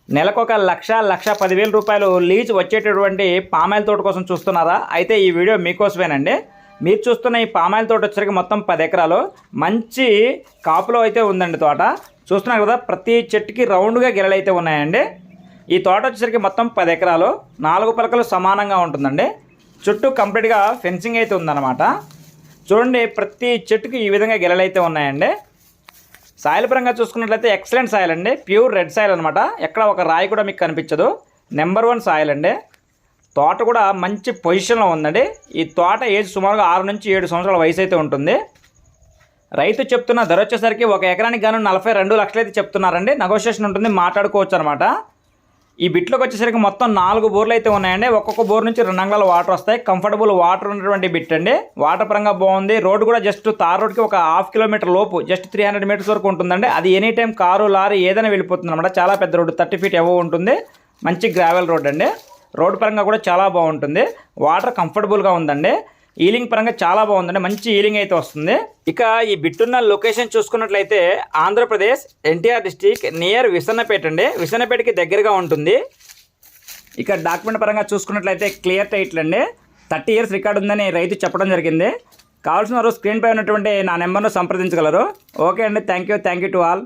నెలకు 1,10,000 రూపాయలు లీజ్ వచ్చేటటువంటి పామాయిల్ తోట కోసం చూస్తున్నారా? అయితే ఈ వీడియో మీకోసమేనండి. మీరు చూస్తున్న ఈ పామాయిల్ తోట వచ్చరికి మొత్తం 10 ఎకరాలు మంచి కాపులో అయితే ఉందండి. తోట చూస్తున్నారు కదా, ప్రతి చెట్టుకి రౌండ్గా గెలలు అయితే ఉన్నాయండి. ఈ తోట వచ్చేసరికి మొత్తం 10 ఎకరాలు, 4 పలకలు సమానంగా ఉంటుందండి. చుట్టూ కంప్లీట్గా ఫెన్సింగ్ అయితే ఉందన్నమాట. చూడండి, ప్రతి చెట్టుకి ఈ విధంగా గెలలు అయితే ఉన్నాయండి. సాయిల్ పరంగా చూసుకున్నట్లయితే ఎక్సలెంట్ సాయిల్ అండి. ప్యూర్ రెడ్ సాయిల్ అనమాట. ఎక్కడ ఒక రాయి కూడా మీకు కనిపించదు. నెంబర్ 1 సాయిల్ అండి. తోట కూడా మంచి పొజిషన్లో ఉందండి. ఈ తోట ఏజ్ సుమారుగా 6 నుంచి 7 సంవత్సరాల వయసు అయితే ఉంటుంది. రైతు చెప్తున్న ధర వచ్చేసరికి 1 ఎకరానికి గాను 42 లక్షలు అయితే చెప్తున్నారండి. నెగోషియేషన్ ఉంటుంది, మాట్లాడుకోవచ్చు అనమాట. ఈ బిట్లోకి వచ్చేసరికి మొత్తం 4 బోర్లు అయితే ఉన్నాయండి. ఒక్కొక్క బోర్ నుంచి 2 అంగుళాల వాటర్ వస్తాయి. కంఫర్టబుల్ వాటర్ ఉన్నటువంటి బిట్ అండి. వాటర్ పరంగా బాగుంది. రోడ్డు కూడా జస్ట్ తార్ రోడ్కి ఒక ½ కిలోమీటర్ లోపు, జస్ట్ 300 మీటర్స్ వరకు ఉంటుందండి. అది ఎనీ టైం కారు, లారీ ఏదైనా వెళ్ళిపోతుంది అనమాట. చాలా పెద్ద రోడ్డు, 30 ఫీట్ ఎవో ఉంటుంది. మంచి గ్రావెల్ రోడ్ అండి. రోడ్డు పరంగా కూడా చాలా బాగుంటుంది. వాటర్ కంఫర్టబుల్గా ఉందండి. ఈలింగ్ పరంగా చాలా బాగుందండి. మంచి ఈలింగ్ అయితే వస్తుంది. ఇక ఈ బిట్టున్న లొకేషన్ చూసుకున్నట్లయితే ఆంధ్రప్రదేశ్ ఎన్టీఆర్ డిస్టిక్ నియర్ విసన్నపేట అండి. విసన్నపేటకి దగ్గరగా ఉంటుంది. ఇక డాక్యుమెంట్ పరంగా చూసుకున్నట్లయితే క్లియర్ టైటిల్ అండి. 30 ఇయర్స్ రికార్డు ఉందని రైతు చెప్పడం జరిగింది. కావాల్సిన వారు స్క్రీన్ పై ఉన్నటువంటి నా నెంబర్ను సంప్రదించగలరు. ఓకే అండి, థ్యాంక్ యూ టు ఆల్.